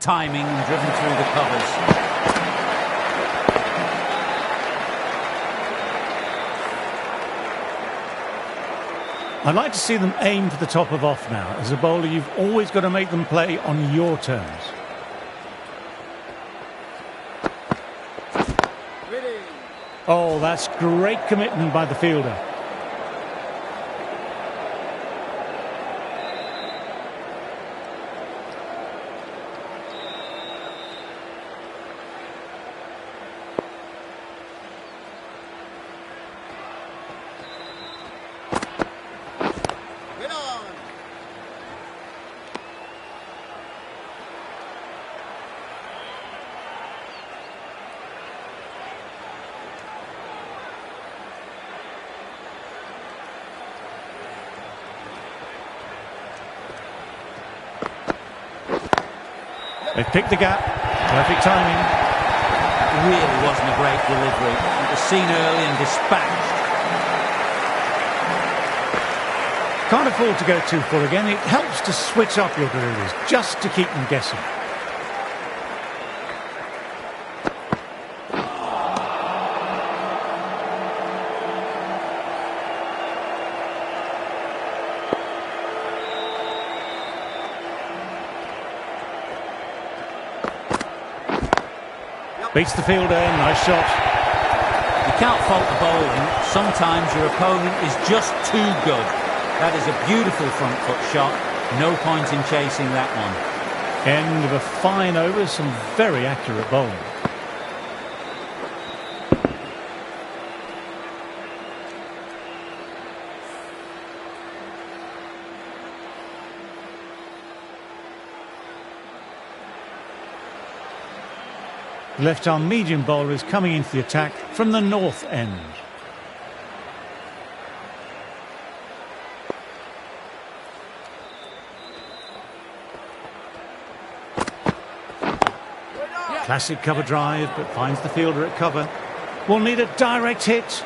timing and driven through the covers. I'd like to see them aim for the top of off now. As a bowler, you've always got to make them play on your terms. Oh, that's great commitment by the fielder. They've picked the gap. Perfect timing. That really wasn't a great delivery. It was seen early and dispatched. Can't afford to go too full again. It helps to switch up your deliveries, just to keep them guessing. Beats the fielder, nice shot. You can't fault the bowling. Sometimes your opponent is just too good. That is a beautiful front foot shot. No point in chasing that one. End of a fine over, some very accurate bowling. The left-arm medium bowler is coming into the attack from the north end. Classic cover drive, but finds the fielder at cover. Will need a direct hit.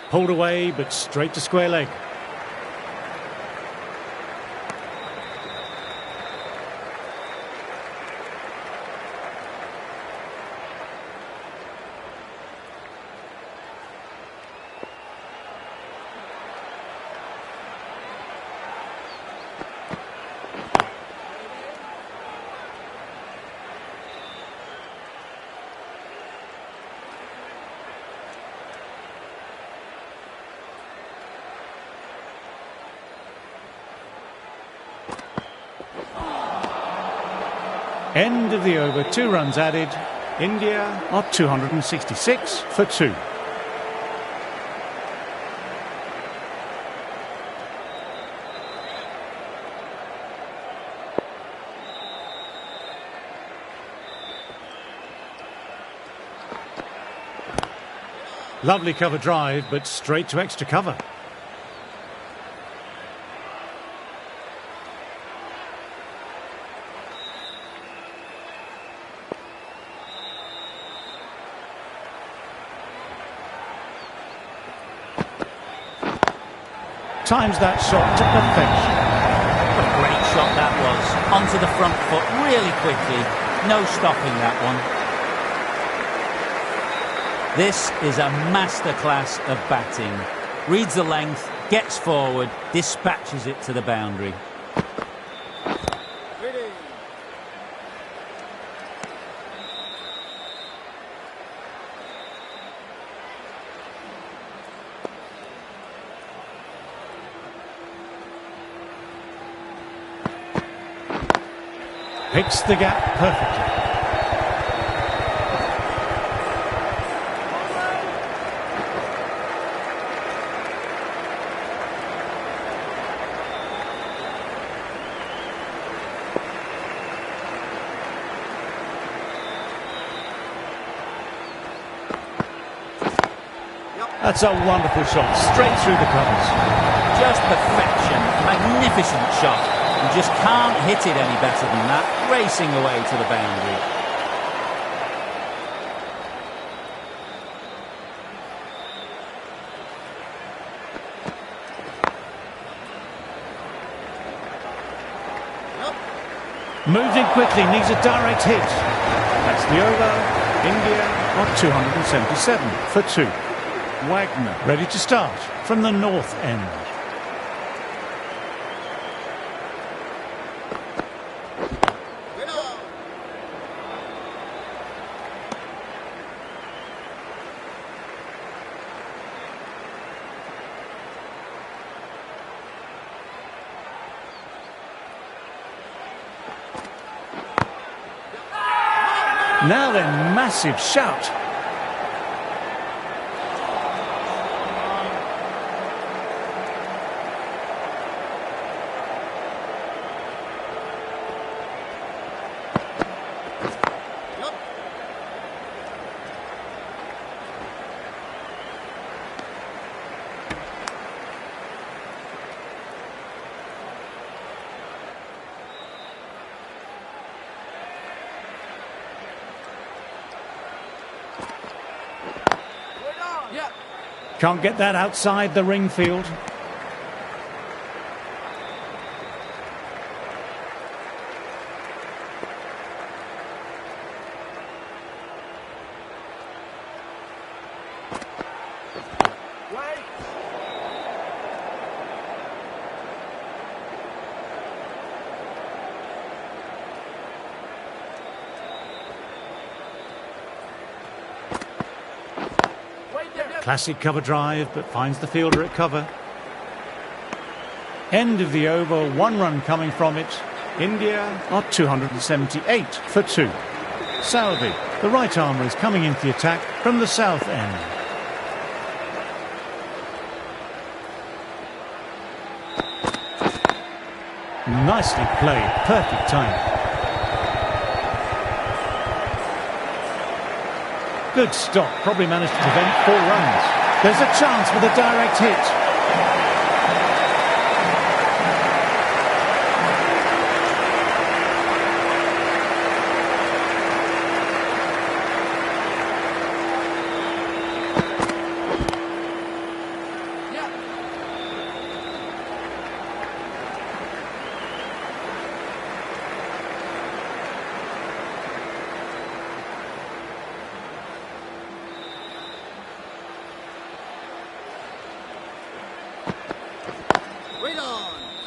Pulled away, but straight to square leg. End of the over, 2 runs added. India are 266 for 2. Lovely cover drive, but straight to extra cover. Times that shot to perfection. What a great shot that was. Onto the front foot really quickly. No stopping that one. This is a masterclass of batting. Reads the length, gets forward, dispatches it to the boundary. Picks the gap perfectly. That's a wonderful shot, straight through the covers. Just perfection, magnificent shot. You just can't hit it any better than that, racing away to the boundary. Moves in quickly, needs a direct hit. That's the over. India on 277 for 2. Wagner ready to start from the north end. Now then, massive shout. Can't get that outside the ring field. Classic cover drive, but finds the fielder at cover. End of the over, 1 run coming from it. India are 278 for 2. Salvi, the right armour, is coming into the attack from the south end. Nicely played, perfect time. Good stop, probably managed to prevent 4 runs. There's a chance with a direct hit.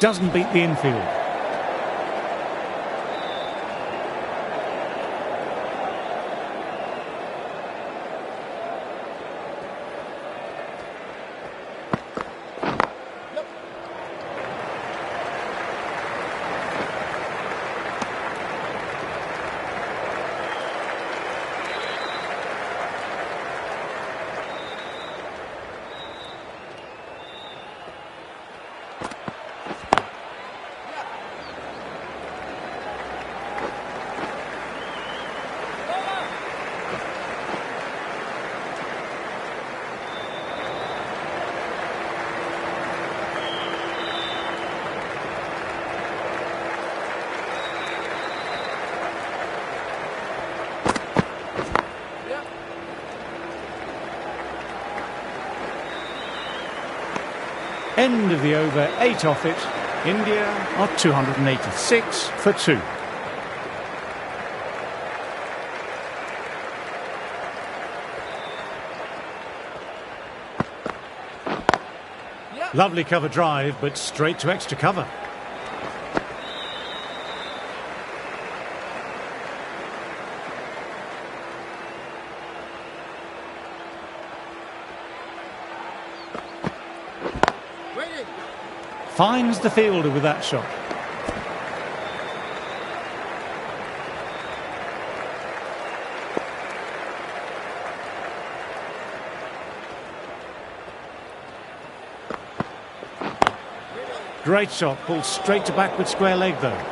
Doesn't beat the infield. End of the over, 8 off it. India are 286 for 2. Lovely cover drive, but straight to extra cover. Finds the fielder with that shot. Great shot, pulled straight to backward square leg though.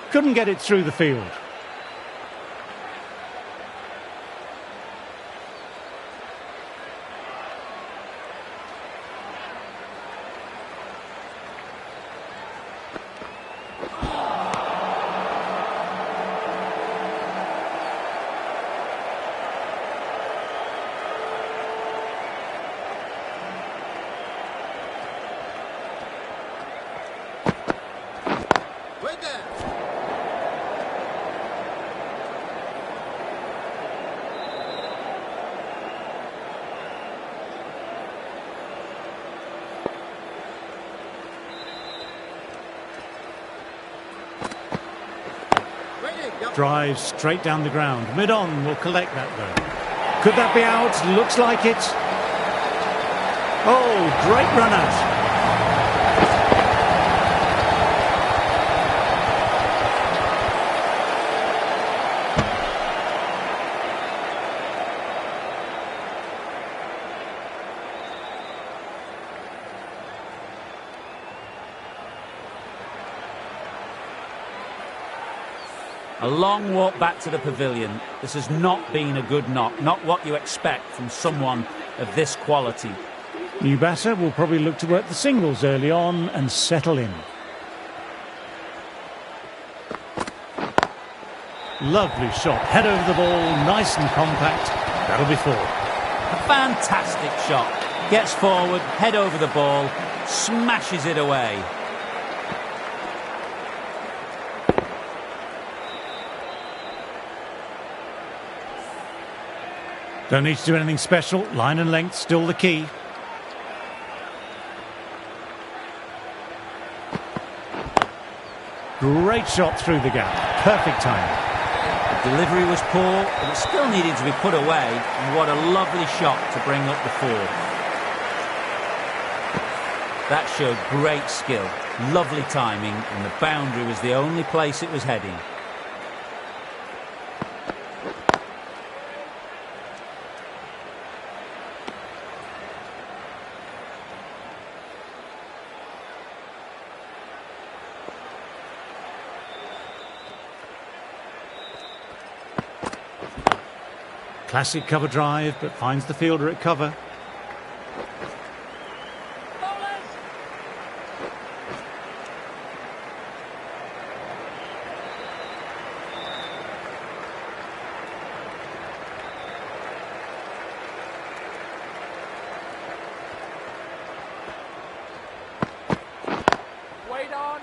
Couldn't get it through the field. Drives straight down the ground. Mid-on will collect that though. Could that be out? Looks like it. Oh, great run out. A long walk back to the pavilion. This has not been a good knock. Not what you expect from someone of this quality. New batter will probably look to work the singles early on and settle in. Lovely shot. Head over the ball, nice and compact. That'll be 4. A fantastic shot. Gets forward, head over the ball, smashes it away. Don't need to do anything special. Line and length still the key. Great shot through the gap. Perfect timing. The delivery was poor, but it still needed to be put away. And what a lovely shot to bring up the 4. That showed great skill, lovely timing, and the boundary was the only place it was heading. Classic cover drive, but finds the fielder at cover. Wait on.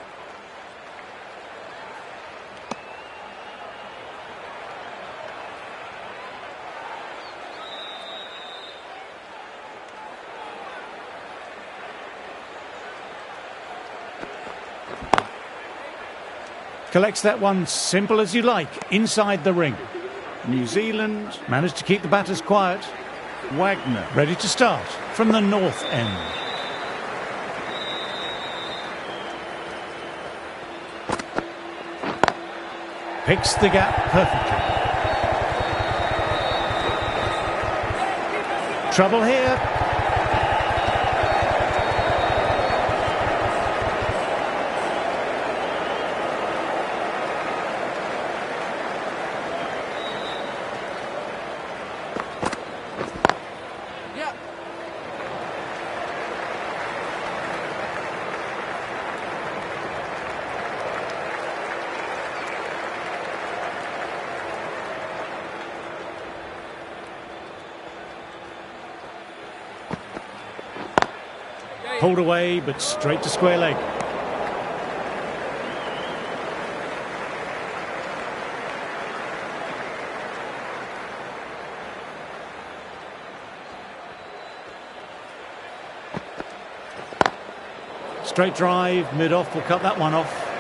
Collects that one simple as you like, inside the ring. New Zealand managed to keep the batters quiet. Wagner ready to start from the north end. Picks the gap perfectly. Trouble here. Pulled away, but straight to square leg. Straight drive, mid-off, will cut that one off.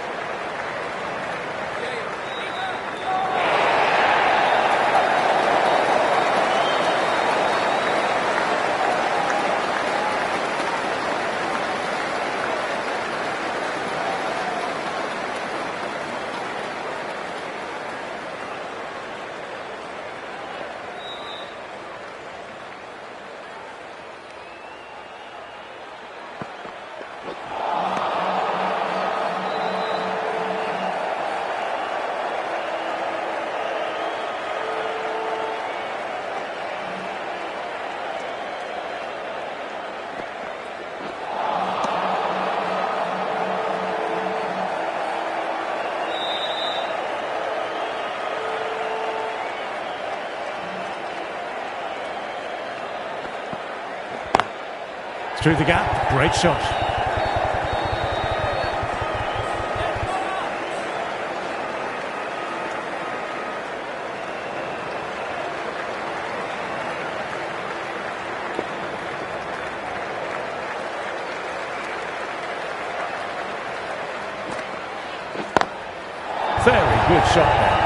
Through the gap, great shot. Very good shot there.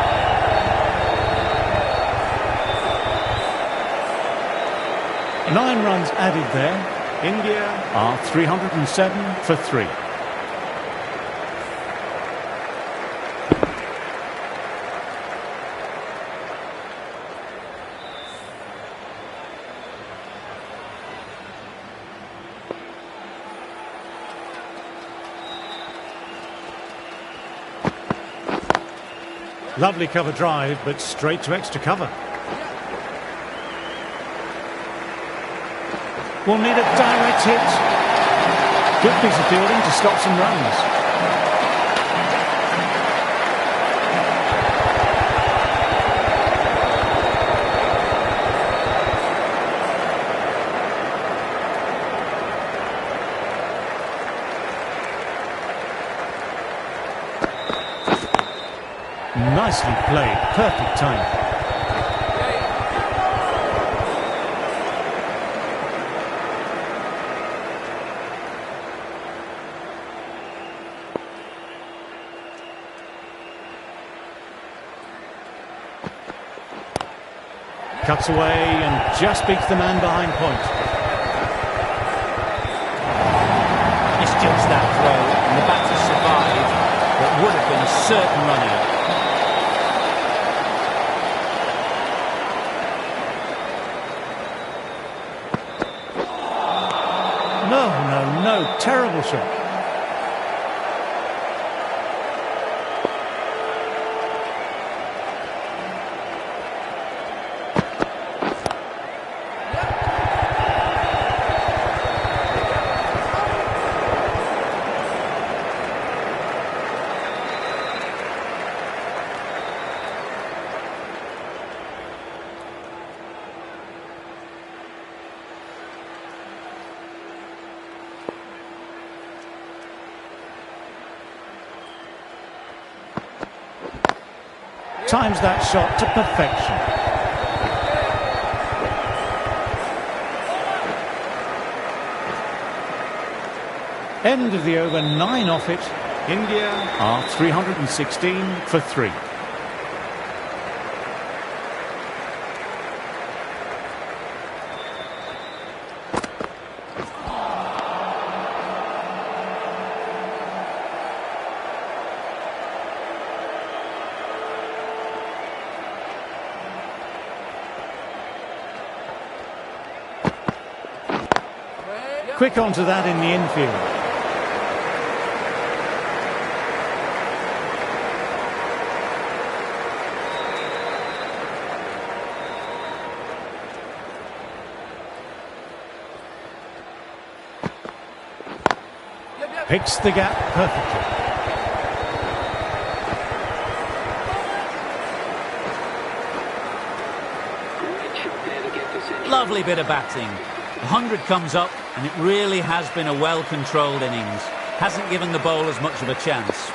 Nine runs added there. India are 307 for 3. Lovely cover drive, but straight to extra cover. Will need a direct hit. Good piece of fielding to stop some runs. Nicely played, perfect time. Cuts away and just beats the man behind point. Misjudged that throw and the batter survived, but would have been a certain run out. No, terrible shot. Times that shot to perfection. End of the over, 9 off it. India are 316 for 3. Quick onto that in the infield. Picks the gap perfectly. Lovely bit of batting. 100 comes up And it really has been a well-controlled innings. Hasn't given the bowlers much of a chance.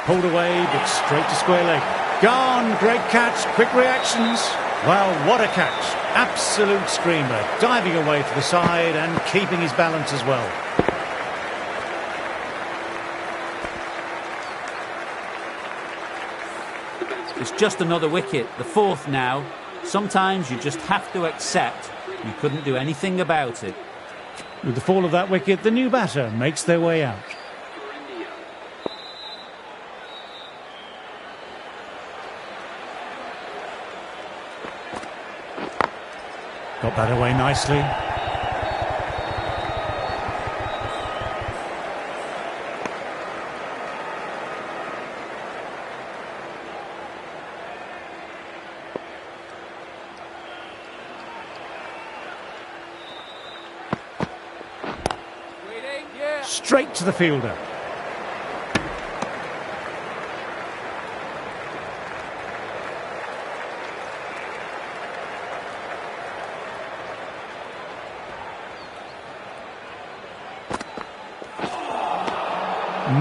Pulled away, but straight to square leg. Gone, great catch, quick reactions. Well, what a catch. Absolute screamer, diving away to the side and keeping his balance as well. It's just another wicket, the fourth now. Sometimes you just have to accept you couldn't do anything about it. With the fall of that wicket, the new batter makes their way out. Got that away nicely. Straight to the fielder.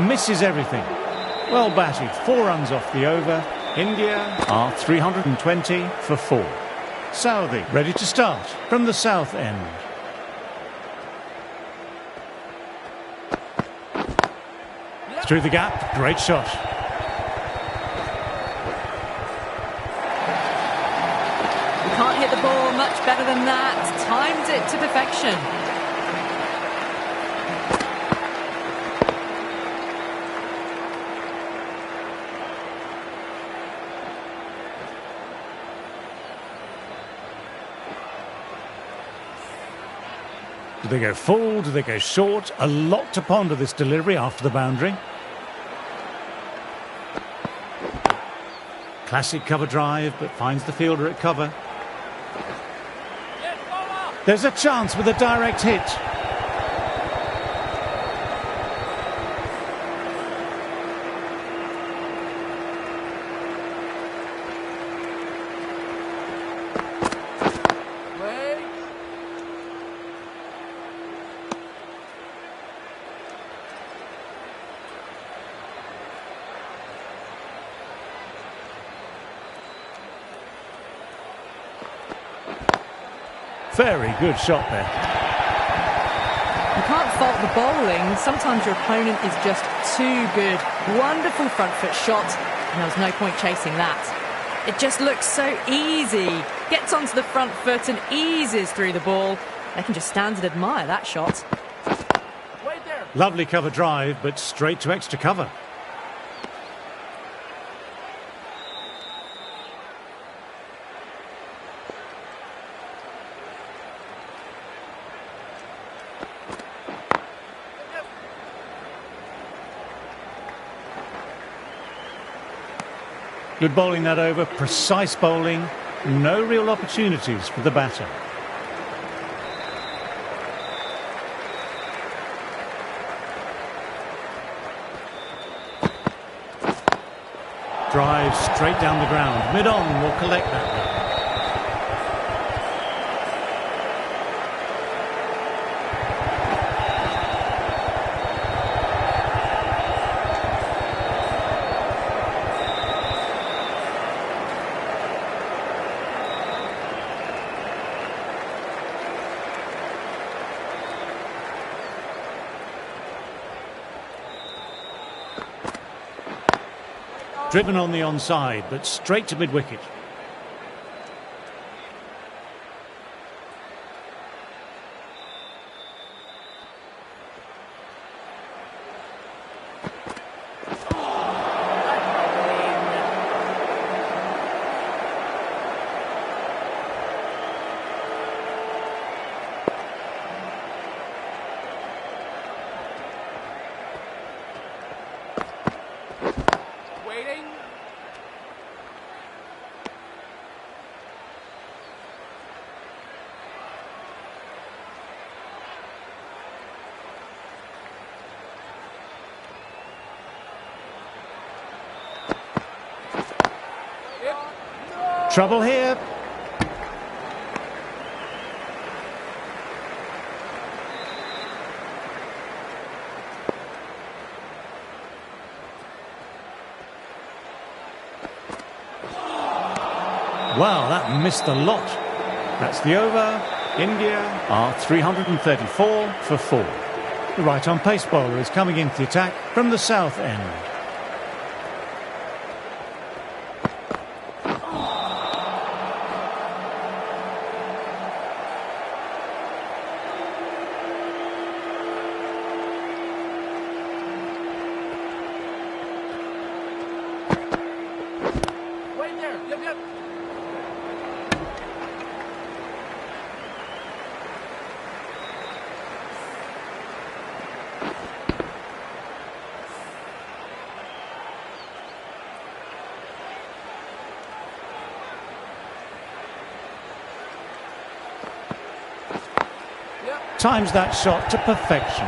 Misses everything. Well batted. 4 runs off the over. India are 320 for 4. Southey ready to start from the south end. Through the gap, great shot. You can't hit the ball much better than that. Timed it to perfection. Do they go full? Do they go short? A lot to ponder this delivery after the boundary. Classic cover drive, but finds the fielder at cover. There's a chance with a direct hit. Very good shot there. You can't fault the bowling. Sometimes your opponent is just too good. Wonderful front foot shot, and there was no point chasing that. It just looks so easy. Gets onto the front foot and eases through the ball. They can just stand and admire that shot. Lovely cover drive, but straight to extra cover. Good bowling that over, precise bowling, no real opportunities for the batter. Drive straight down the ground, mid-on will collect that one. Driven on the onside, but straight to mid-wicket. Trouble here. Wow, that missed a lot. That's the over. India are 334 for 4. The right-arm pace bowler is coming into the attack from the south end. Wait there. Yep, yep. Times that shot to perfection.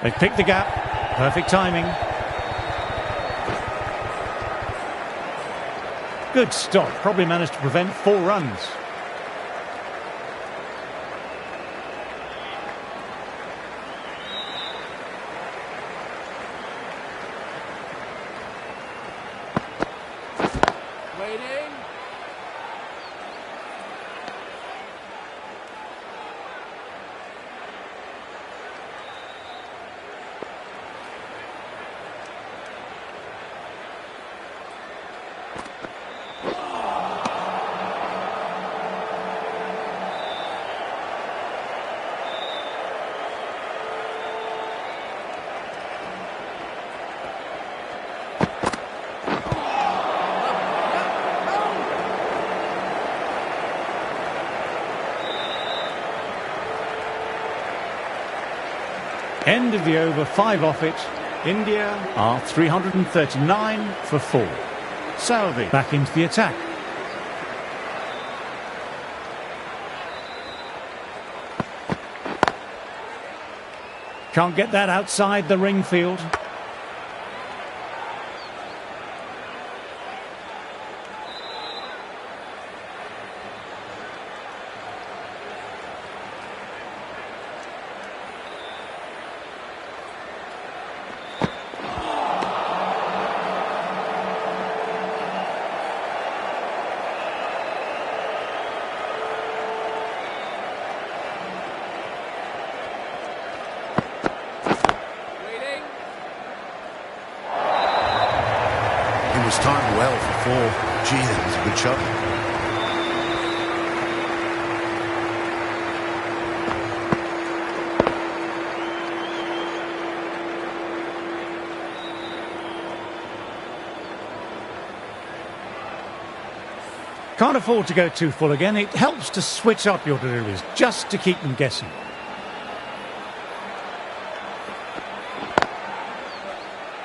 They picked the gap. Perfect timing. Good stop. Probably managed to prevent 4 runs. Waiting. End of the over, 5 off it. India are 339 for 4. Southey back into the attack. Can't get that outside the ring field. It was timed well for 4. Gee, that was a good shot. Can't afford to go too full again. It helps to switch up your deliveries, just to keep them guessing.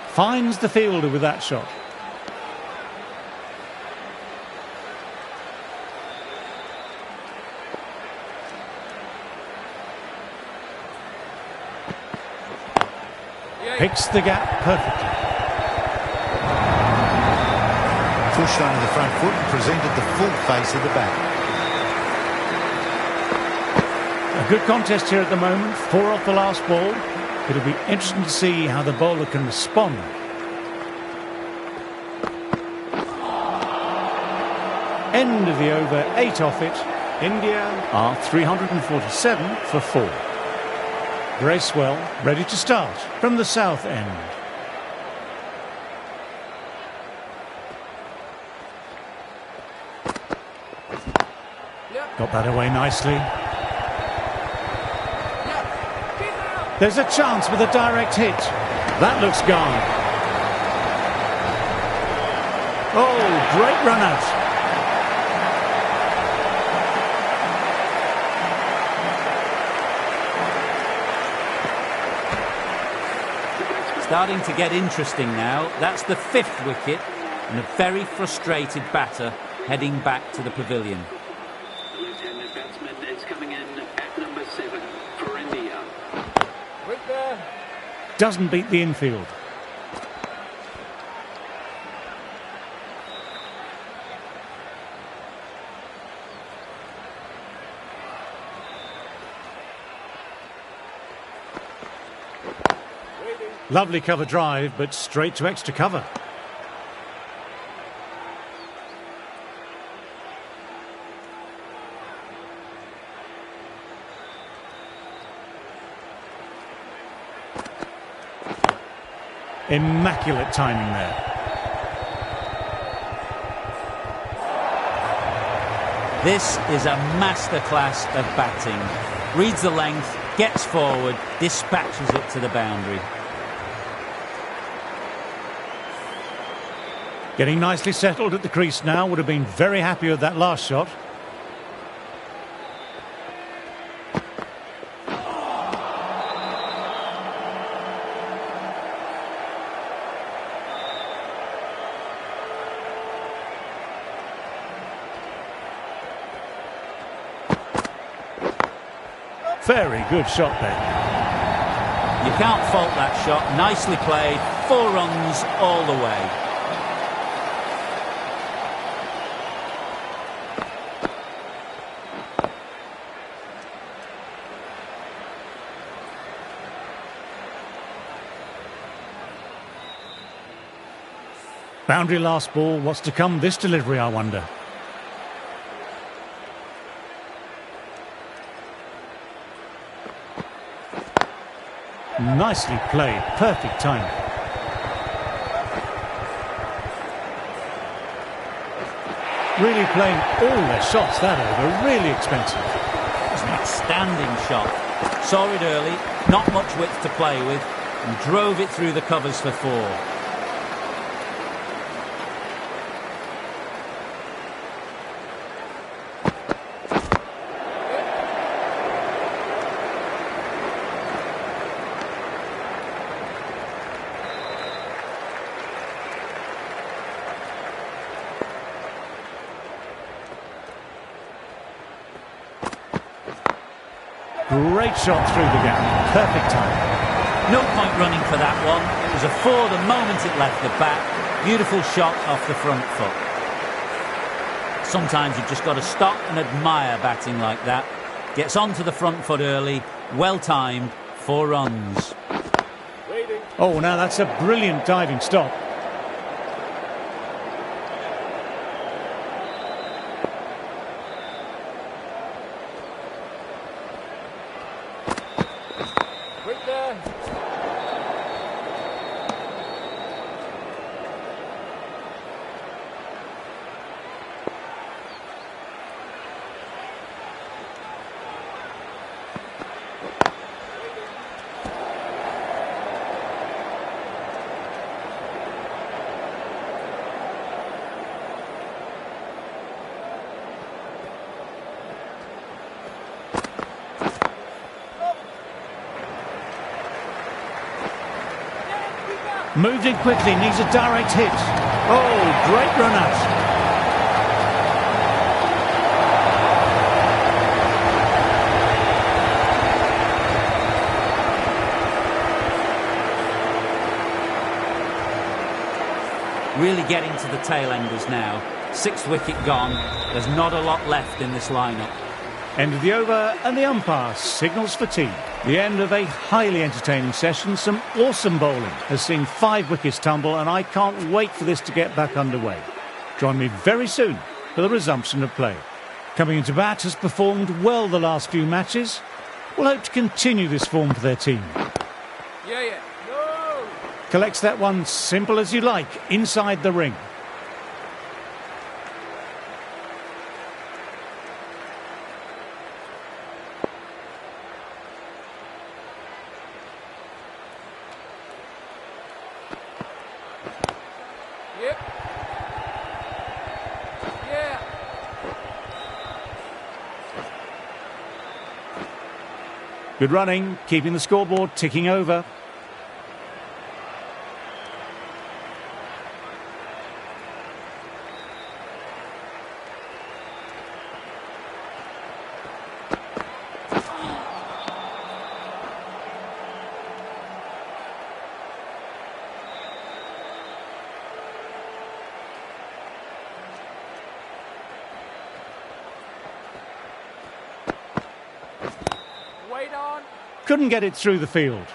Finds the fielder with that shot. Picks the gap perfectly. Pushed under the front foot and presented the full face of the bat. A good contest here at the moment. 4 off the last ball. It'll be interesting to see how the bowler can respond. End of the over, 8 off it. India are 347 for 4. Bracewell ready to start from the south end. Got that away nicely. There's a chance with a direct hit. That looks gone. Oh, great run out. Starting to get interesting now. That's the 5th wicket and a very frustrated batter heading back to the pavilion. Left-handed batsman is coming in at number 7 for India. Quick there. Doesn't beat the infield. Lovely cover drive, but straight to extra cover. Immaculate timing there. This is a masterclass of batting. Reads the length, gets forward, dispatches it to the boundary. Getting nicely settled at the crease now. Would have been very happy with that last shot. Very good shot there. You can't fault that shot. Nicely played. 4 runs all the way. Boundary last ball. What's to come this delivery, I wonder? Nicely played. Perfect timing. Really playing all their shots that over. Really expensive. It's an outstanding shot. Saw it early. Not much width to play with. And drove it through the covers for 4. Great shot through the gap. Perfect time. No point running for that one. It was a 4 the moment it left the bat. Beautiful shot off the front foot. Sometimes you've just got to stop and admire batting like that. Gets onto the front foot early. Well timed. 4 runs. Oh, now that's a brilliant diving stop. Quick there. Moved in quickly, needs a direct hit. Oh, great run out. Really getting to the tail enders now. 6th wicket gone. There's not a lot left in this lineup. End of the over and the umpire signals for tea. The end of a highly entertaining session. Some awesome bowling has seen 5 wickets tumble, and I can't wait for this to get back underway. Join me very soon for the resumption of play. Coming into bat has performed well the last few matches. We'll hope to continue this form for their team. Yeah. No. Collects that one simple as you like, inside the ring. Yep. Yeah. Good running, keeping the scoreboard ticking over. Wait on. Couldn't get it through the field.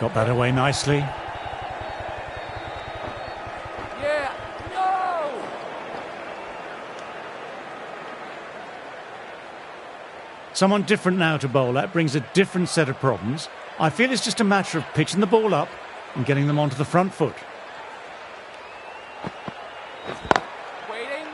Got that away nicely. Yeah. No. Someone different now to bowl. That brings a different set of problems. I feel it's just a matter of pitching the ball up and getting them onto the front foot. Waiting.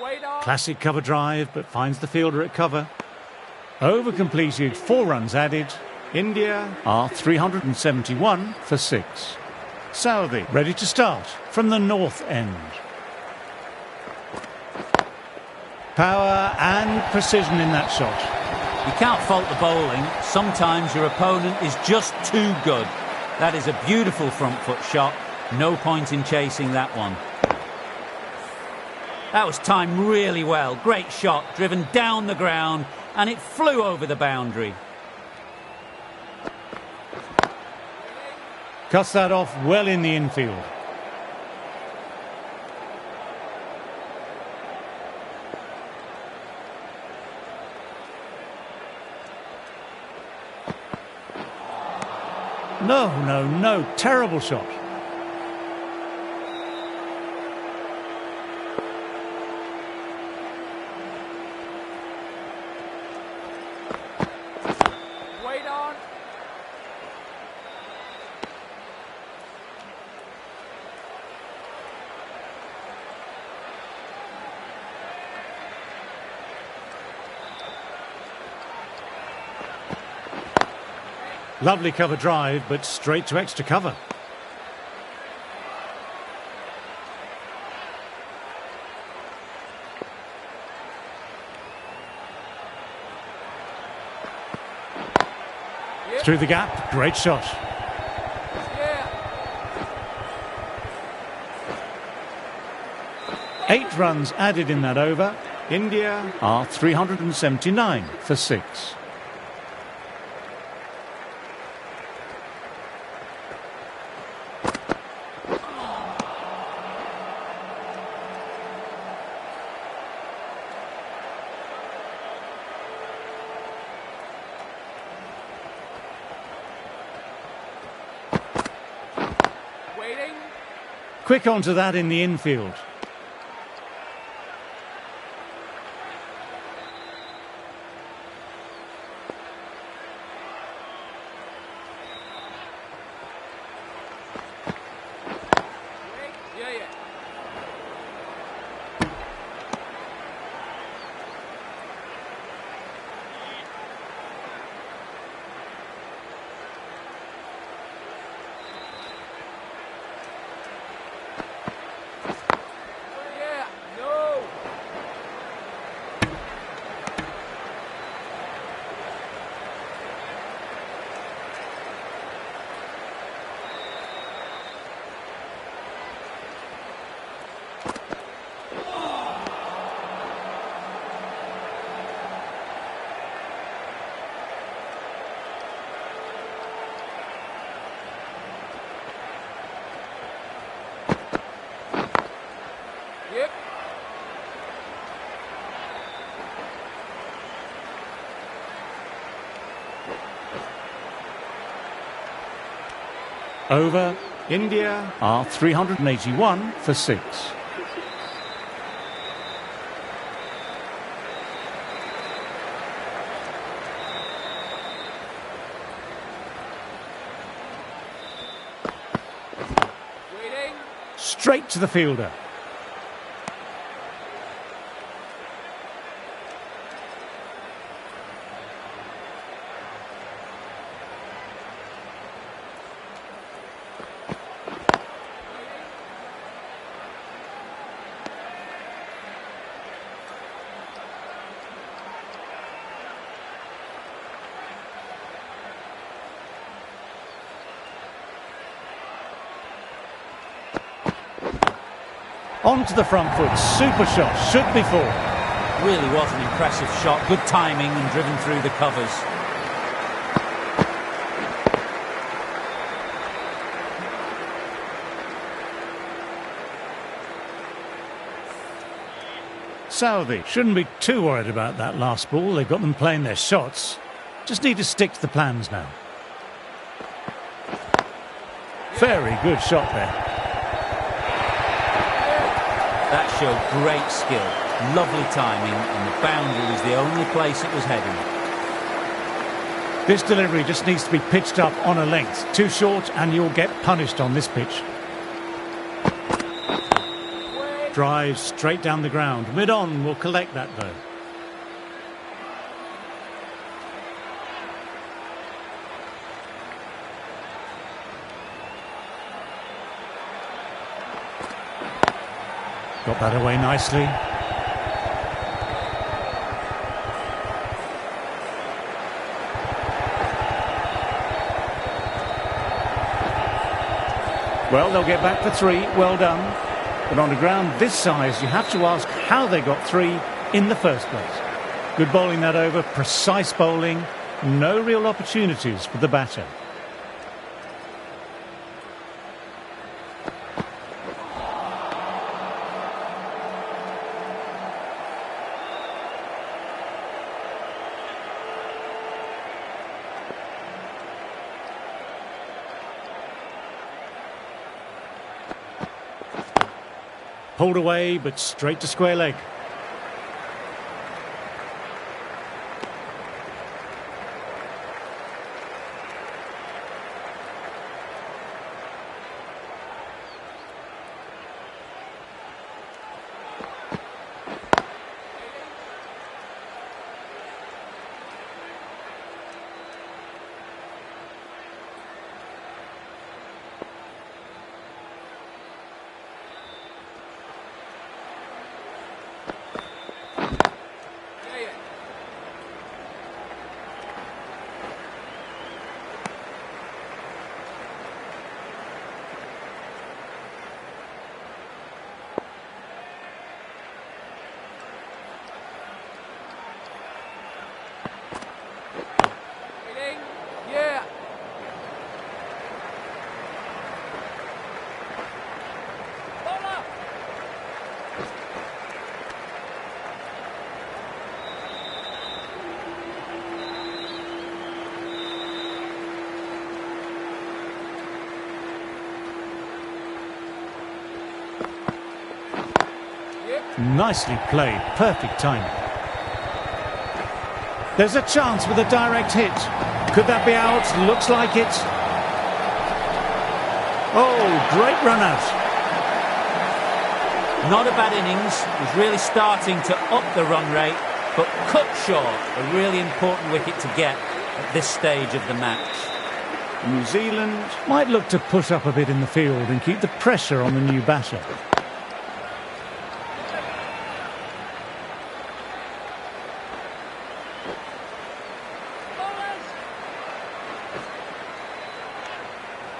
Wait on. Classic cover drive, but finds the fielder at cover. Over completed, 4 runs added. India are 371 for 6. Saudi ready to start from the north end. Power and precision in that shot. You can't fault the bowling. Sometimes your opponent is just too good. That is a beautiful front foot shot. No point in chasing that one. That was timed really well. Great shot, driven down the ground, and it flew over the boundary. Cuts that off well in the infield. No. Terrible shot. Wait on. Lovely cover drive, but straight to extra cover. Yep. Through the gap, great shot. Yeah. 8 runs added in that over. India are 379 for 6. Waiting. Quick onto that in the infield. Wait. Yeah. Yeah. No. Yep. Over. India are 381 for 6. Waiting. Straight to the fielder. Onto the front foot. Super shot. Should be four. Really was an impressive shot. Good timing and driven through the covers. Southey shouldn't be too worried about that last ball. They've got them playing their shots. Just need to stick to the plans now. Very good shot there. That showed great skill, lovely timing, and the boundary was the only place it was heading. This delivery just needs to be pitched up on a length. Too short and you'll get punished on this pitch. Drive straight down the ground. Mid-on will collect that though. Got that away nicely. Well, they'll get back for three. Well done. But on a ground this size, you have to ask how they got three in the first place. Good bowling that over. Precise bowling. No real opportunities for the batter. Pulled away, but straight to square leg. Yeah. Bowler. Nicely played. Perfect timing. There's a chance with a direct hit. Could that be out? Looks like it. Oh, great run out. Not a bad innings. Was really starting to up the run rate, but cut short. A really important wicket to get at this stage of the match. New Zealand might look to push up a bit in the field and keep the pressure on the new batter.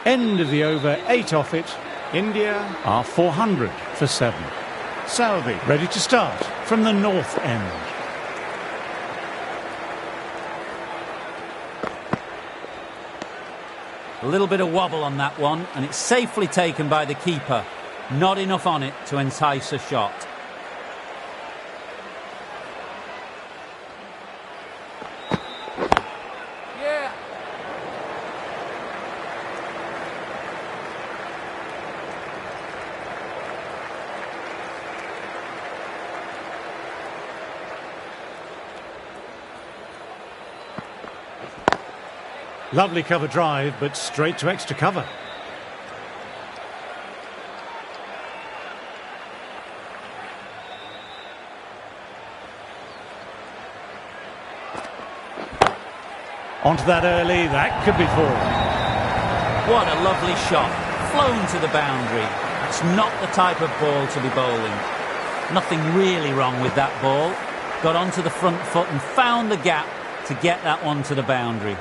End of the over, 8 off it. India are 400 for 7. Southey ready to start from the north end. A little bit of wobble on that one, and it's safely taken by the keeper. Not enough on it to entice a shot. Lovely cover drive, but straight to extra cover. Onto that early, that could be 4. What a lovely shot. Flown to the boundary. That's not the type of ball to be bowling. Nothing really wrong with that ball. Got onto the front foot and found the gap to get that one to the boundary.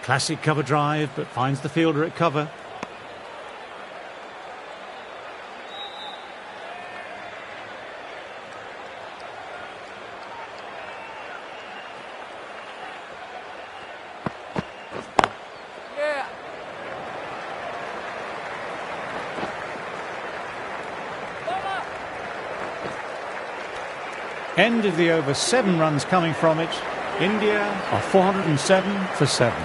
Classic cover drive, but finds the fielder at cover. Yeah. Bowler. End of the over, 7 runs coming from it. India are 407 for 7.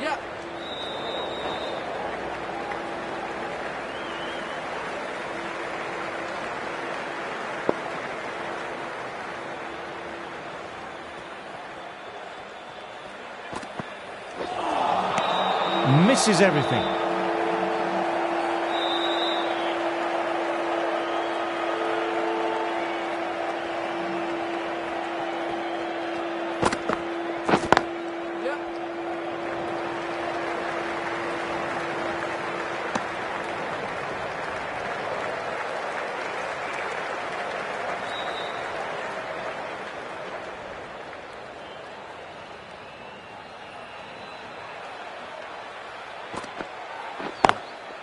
Yeah. Misses everything. Yeah.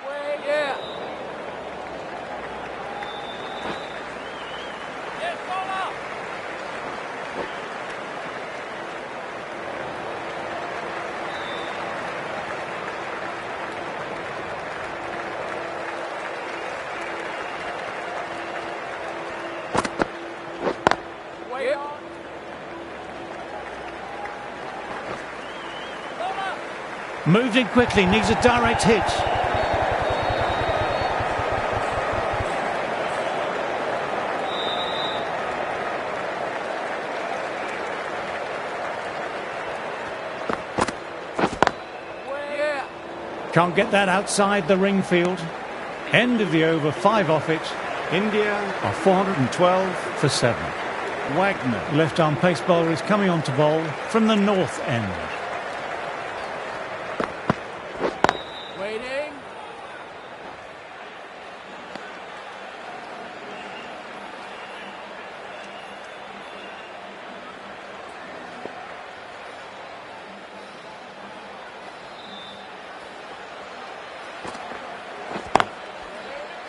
Way. Yeah. Yes, bowler. Way on. Bowler. Moves in quickly, needs a direct hit. Way. Yeah. Can't get that outside the ring field. End of the over, 5 off it. India are 412 for 7. Wagner, left arm pace bowler, is coming on to bowl from the north end. Waiting.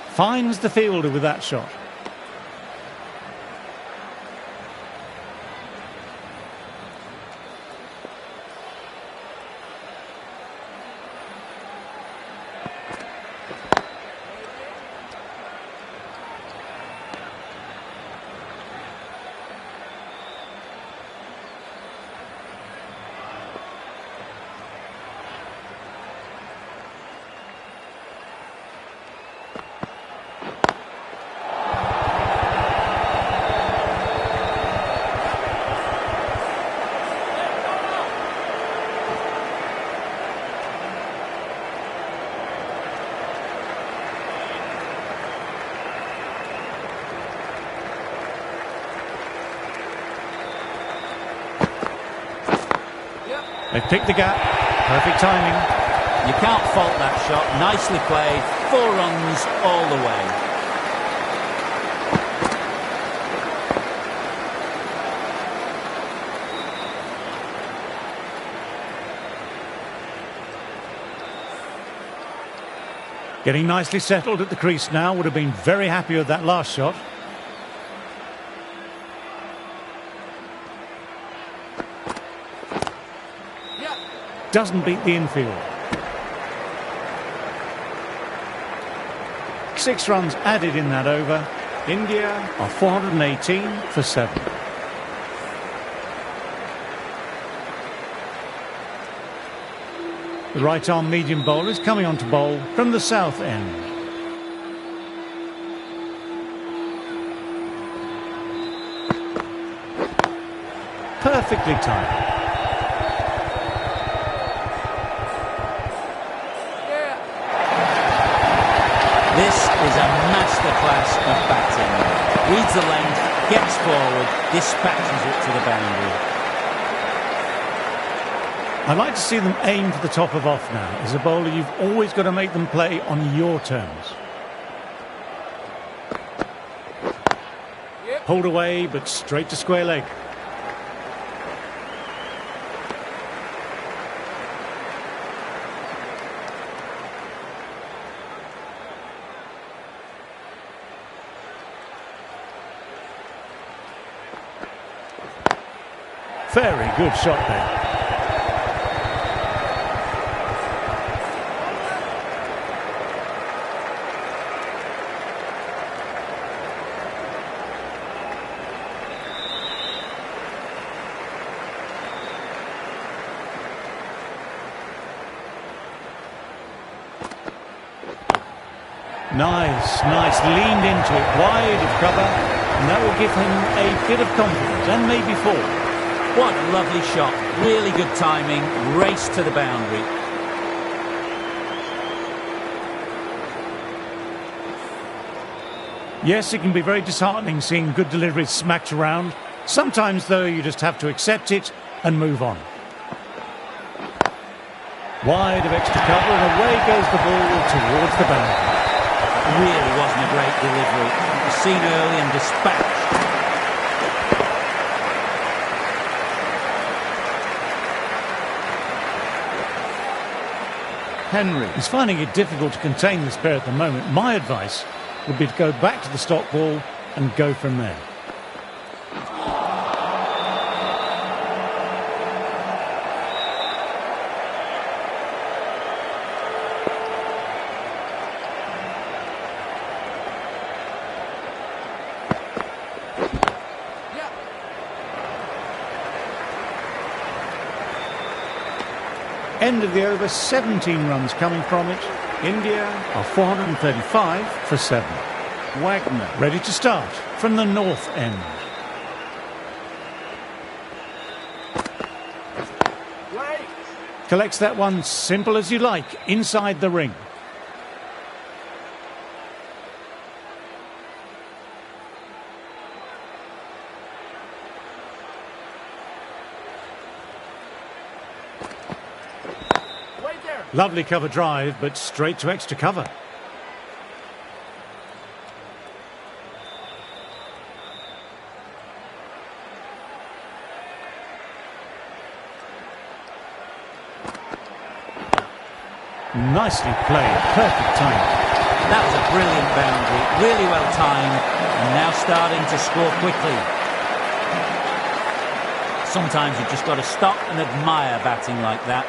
Finds the fielder with that shot. They've picked the gap. Perfect timing. You can't fault that shot. Nicely played. 4 runs all the way. Getting nicely settled at the crease now. Would have been very happy with that last shot. Yeah. Doesn't beat the infield. 6 runs added in that over. India are 418 for 7. The right arm medium bowler is coming on to bowl from the south end. Perfectly timed. Yeah. This is a masterclass of batting. Reads the length, gets forward, dispatches it to the boundary. I'd like to see them aim for the top of off now. As a bowler, you've always got to make them play on your terms. Pulled away, but straight to square leg. Very good shot there. Nice, leaned into it, wide of cover, and that will give him a bit of confidence, and maybe four. What a lovely shot, really good timing, race to the boundary. Yes, it can be very disheartening seeing good deliveries smacked around. Sometimes, though, you just have to accept it and move on. Wide of extra cover, and away goes the ball towards the boundary. Really wasn't a great delivery. It was seen early and dispatched. Henry is finding it difficult to contain this pair at the moment. My advice would be to go back to the stock ball and go from there. End of the over, 17 runs coming from it. India are 435 for 7. Wagner ready to start from the north end. Collects that one, simple as you like, inside the ring. Lovely cover drive, but straight to extra cover. Nicely played, perfect time. That was a brilliant boundary, really well timed, and now starting to score quickly. Sometimes you've just got to stop and admire batting like that.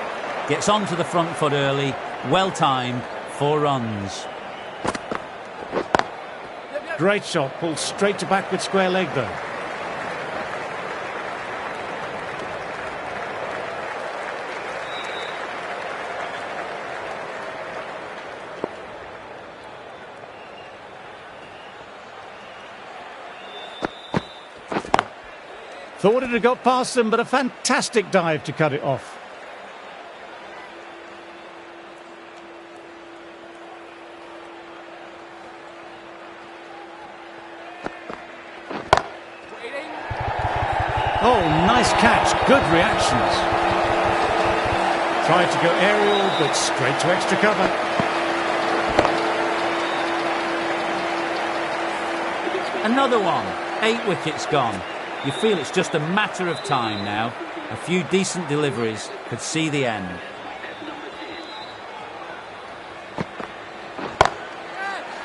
Gets onto the front foot early, well timed, 4 runs. Great shot, pulled straight to backward square leg though. Thought it had got past them, but a fantastic dive to cut it off. Oh, nice catch, good reactions. Tried to go aerial, but straight to extra cover. Another one, 8 wickets gone. You feel it's just a matter of time now. A few decent deliveries could see the end.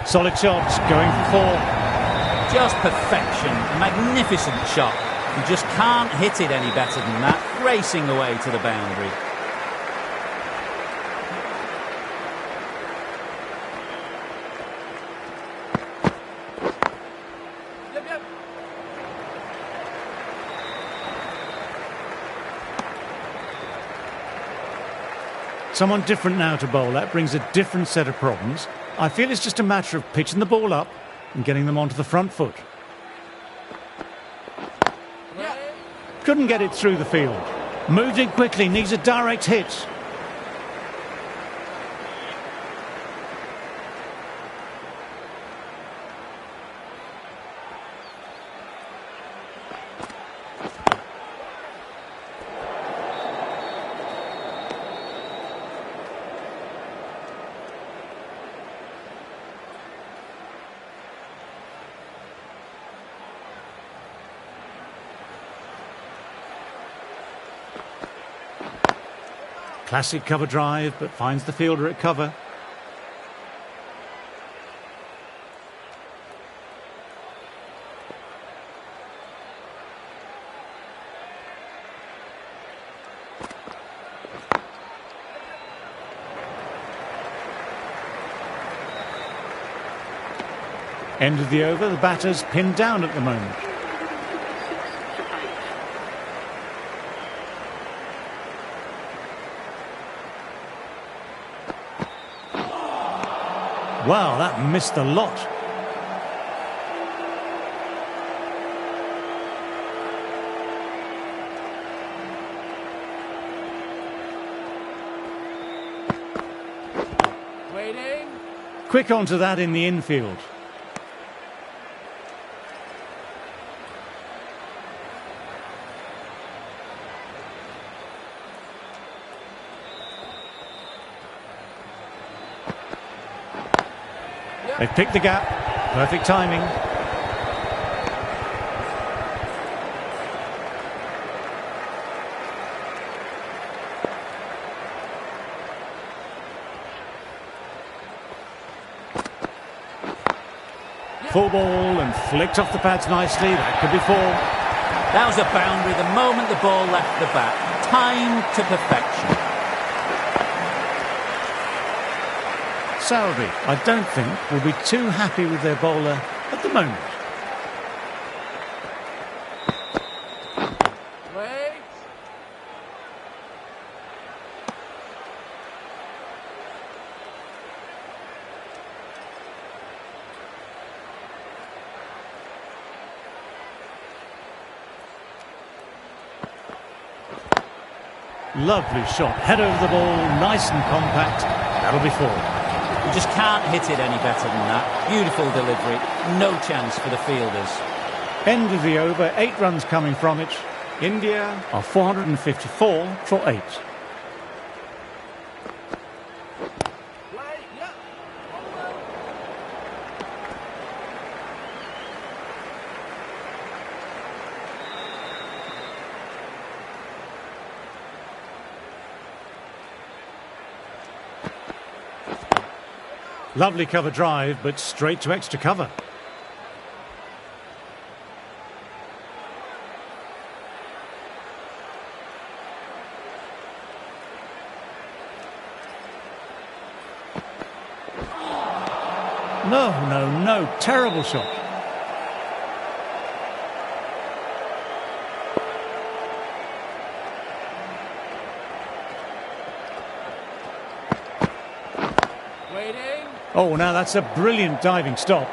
Solid shots, going for 4. Just perfection, a magnificent shot. You just can't hit it any better than that, racing away to the boundary. Someone different now to bowl. That brings a different set of problems. I feel it's just a matter of pitching the ball up and getting them onto the front foot. Couldn't get it through the field. Moved it quickly, needs a direct hit. Classic cover drive, but finds the fielder at cover. End of the over, the batter's pinned down at the moment. 6 for 8. Wow, that missed a lot. Waiting. Quick onto that in the infield. They've picked the gap. Perfect timing. Full ball and flicked off the pads nicely. That could be 4. That was a boundary the moment the ball left the bat. Timed to perfection. Sowerby, I don't think, will be too happy with their bowler at the moment. Wait. Lovely shot. Head over the ball, nice and compact. That'll be 4. You just can't hit it any better than that. Beautiful delivery. No chance for the fielders. End of the over, 8 runs coming from it. India are 454 for 8. Wait. Yeah. Lovely cover drive, but straight to extra cover. No, terrible shot. Waiting. Oh, now that's a brilliant diving stop.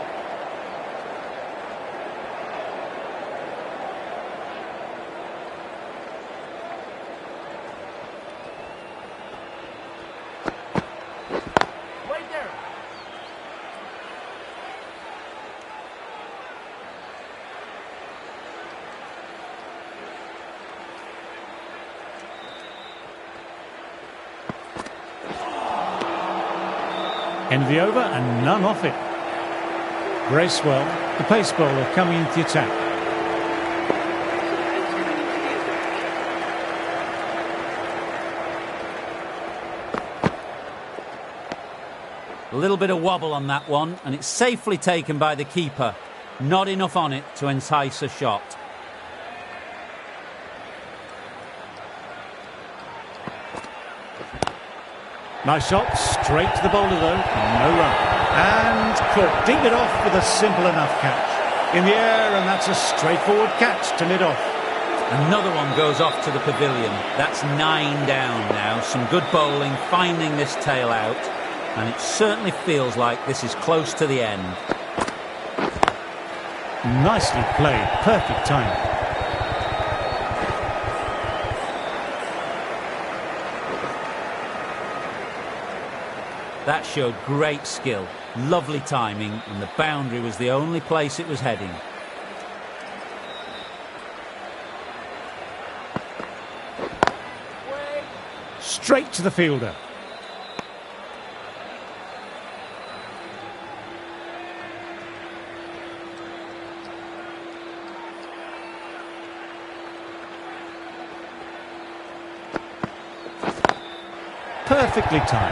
Wait there. End of the over and none off it. Bracewell, the pace bowler, coming into the attack. It's coming into the attack. A little bit of wobble on that one, and it's safely taken by the keeper. Not enough on it to entice a shot. Nice shot, straight to the bowler though, no run. And caught, deep it off with a simple enough catch. In the air, and that's a straightforward catch to mid off. Another one goes off to the pavilion. That's 9 down now. Some good bowling, finding this tail out. And it certainly feels like this is close to the end. Nicely played, perfect timing. That showed great skill, lovely timing, and the boundary was the only place it was heading. Wait. Straight to the fielder. perfectly timed.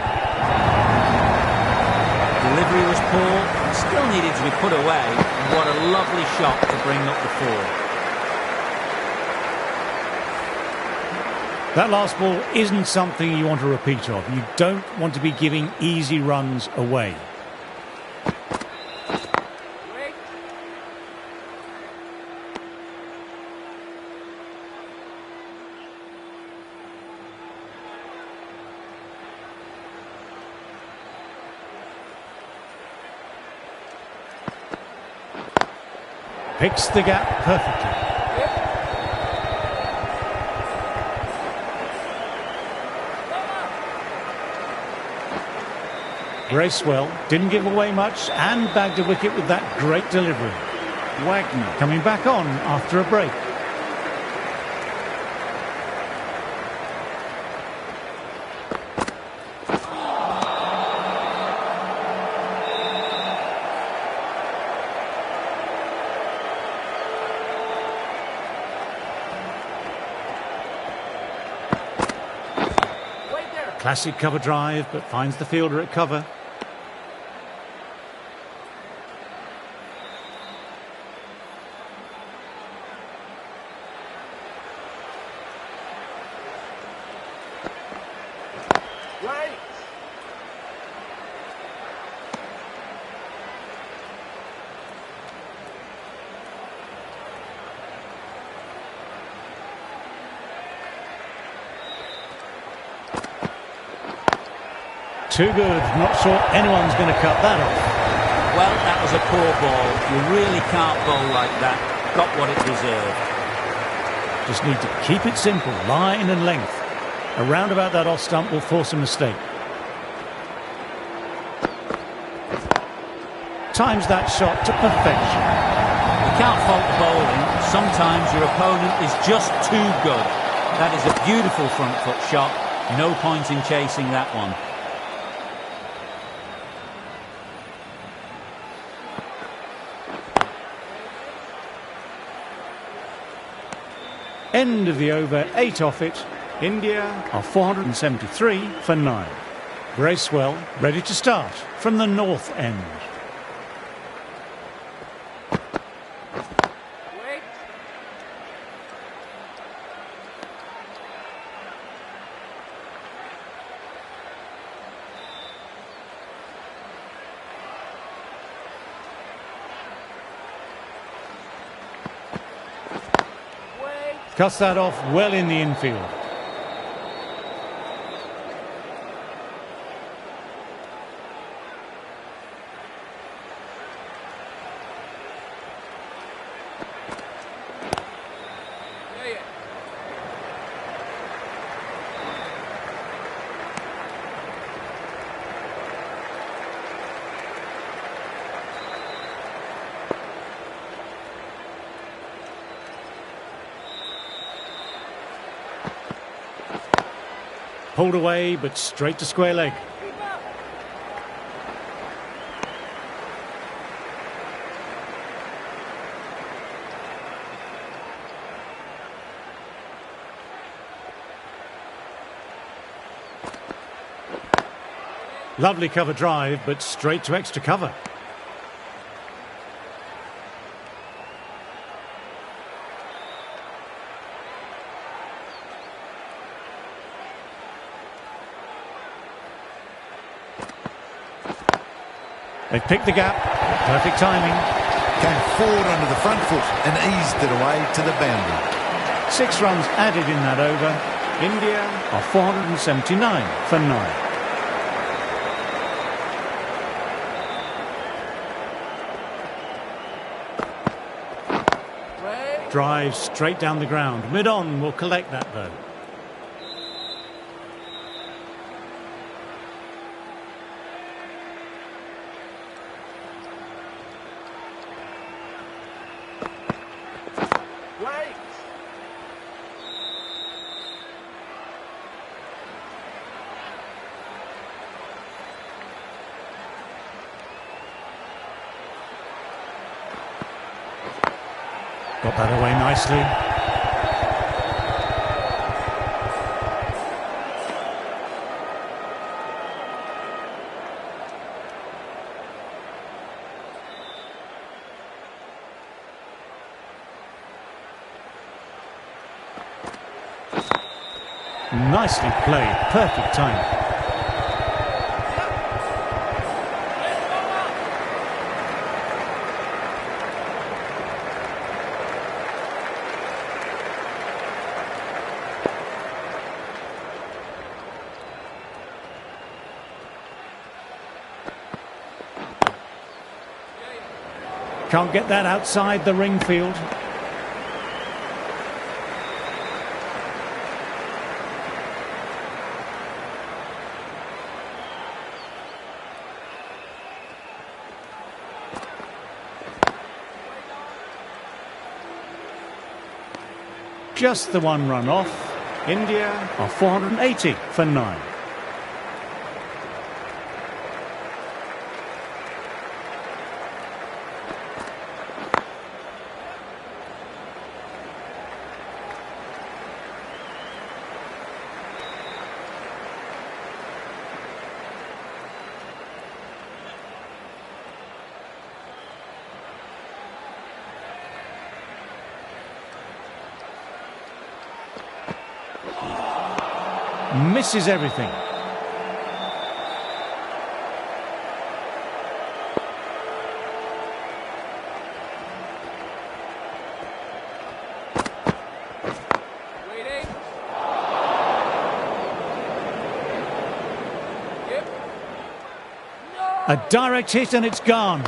Delivery was poor, still needed to be put away, and what a lovely shot to bring up the 4. That last ball isn't something you want to repeat of. You don't want to be giving easy runs away. Wait. Picks the gap perfectly. Raced well, didn't give away much, and bagged a wicket with that great delivery. Wagner coming back on after a break. Wait there. Classic cover drive, but finds the fielder at cover. Right. Too good. Not sure anyone's going to cut that off. Well, that was a poor ball. You really can't bowl like that. Got what it deserved. Just need to keep it simple, line and length. A round about that off stump will force a mistake. Times that shot to perfection. You can't fault the bowling. Sometimes your opponent is just too good. That is a beautiful front foot shot. No point in chasing that one. End of the over, 8 off it. India are 473 for 9. Bracewell ready to start from the north end. Wait. Cuts that off well in the infield. Yeah, yeah. Pulled away, but straight to square leg. Lovely cover drive, but straight to extra cover. They've picked the gap. Perfect timing. Came forward under the front foot and eased it away to the boundary. 6 runs added in that over. India are 479 for 9. Wait. Drive straight down the ground. Mid-on will collect that though. Right. Got that away nicely. Nicely played, perfect time. Can't get that outside the ring field. Just the one run off. India are 480 for 9. Misses everything. Waiting. Yep. No! A direct hit and it's gone.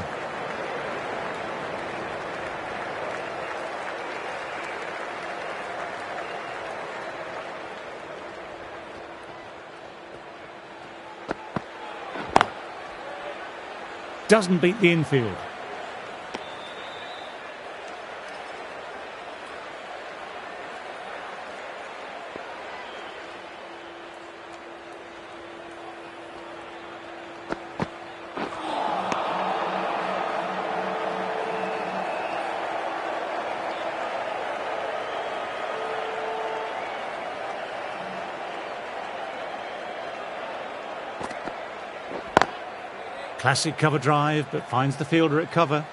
Doesn't beat the infield. Classic cover drive, but finds the fielder at cover.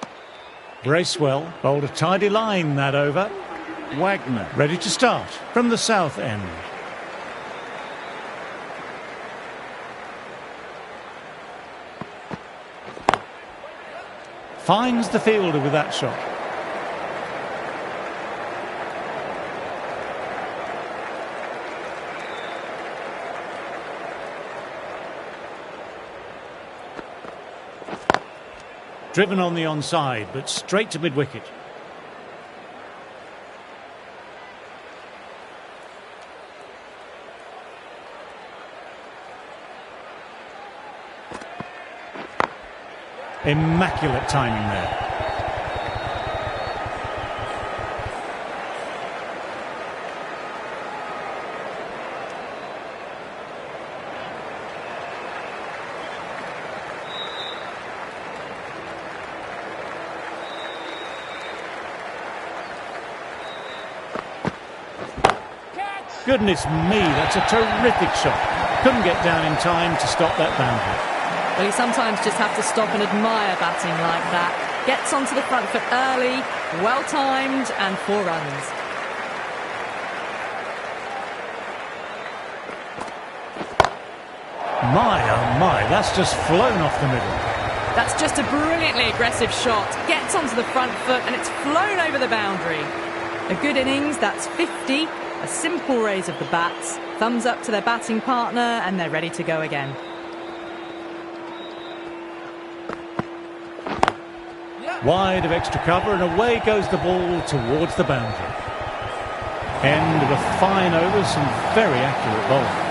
Bracewell bowled a tidy line that over. Wagner ready to start from the south end. Finds the fielder with that shot. Driven on the onside, but straight to mid-wicket. Immaculate timing there. Goodness me, that's a terrific shot. Couldn't get down in time to stop that boundary. Well, you sometimes just have to stop and admire batting like that. Gets onto the front foot early, well timed, and 4 runs. My, oh my, that's just flown off the middle. That's just a brilliantly aggressive shot. Gets onto the front foot and it's flown over the boundary. A good innings, that's 50. A simple raise of the bats. Thumbs up to their batting partner and they're ready to go again. Wide of extra cover and away goes the ball towards the boundary. End of a fine over, some very accurate bowling.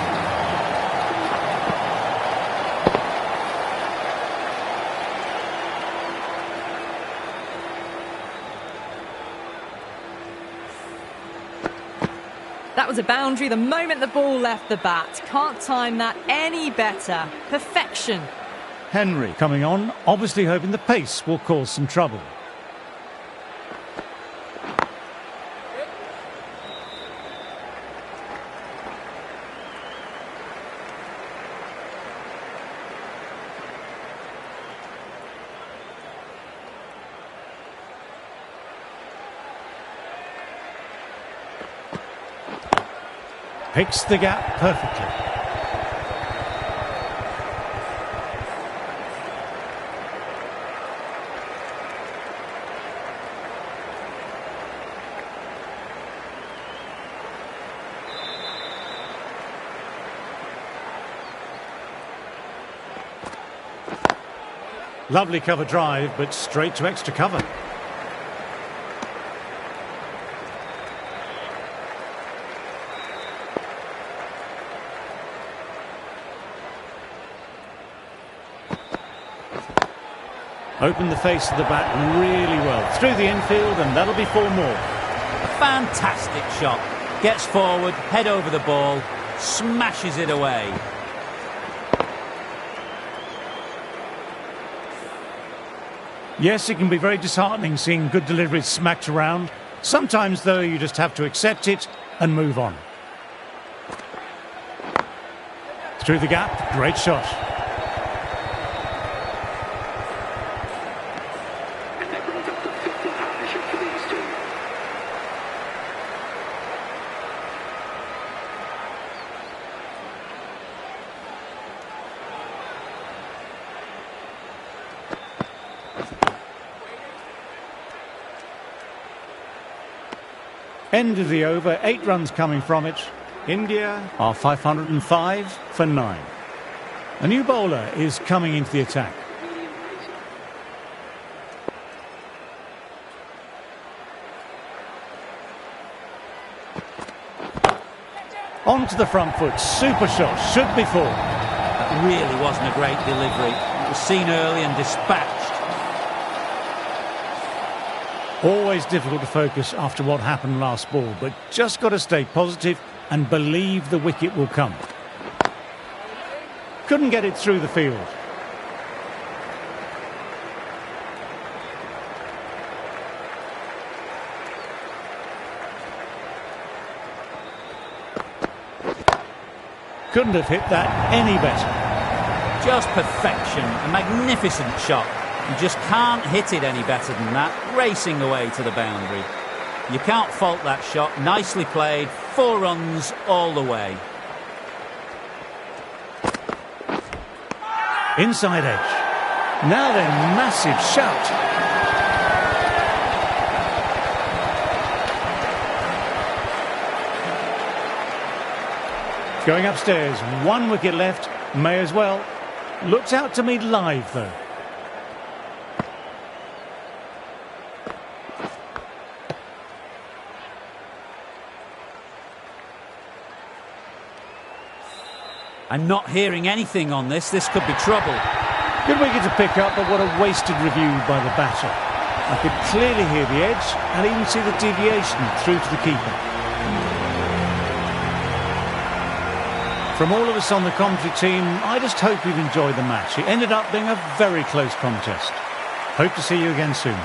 That was a boundary the moment the ball left the bat. Can't time that any better. Perfection. Henry coming on, obviously hoping the pace will cause some trouble. Picks the gap perfectly. Lovely cover drive, but straight to extra cover. Opened the face of the bat really well. Through the infield, and that'll be 4 more. A fantastic shot. Gets forward, head over the ball, smashes it away. Yes, it can be very disheartening seeing good deliveries smacked around. Sometimes, though, you just have to accept it and move on. Through the gap, great shot. And that brings up the 5th partnership for these two. End of the over, 8 runs coming from it. India are 505 for 9. A new bowler is coming into the attack. On to the front foot, super shot, should be 4. That really wasn't a great delivery. It was seen early and dispatched. Always difficult to focus after what happened last ball, but just got to stay positive and believe the wicket will come. Couldn't get it through the field. Couldn't have hit that any better. Just perfection. A magnificent shot. You just can't hit it any better than that, racing away to the boundary. You can't fault that shot. Nicely played. 4 runs all the way. Inside edge. Now then, massive shout. Going upstairs, 1 wicket left, may as well. Looks out to me live, though. I'm not hearing anything on this. This could be trouble. Good wicket to pick up, but what a wasted review by the batter. I could clearly hear the edge and even see the deviation through to the keeper. From all of us on the commentary team, I just hope you've enjoyed the match. It ended up being a very close contest. Hope to see you again soon.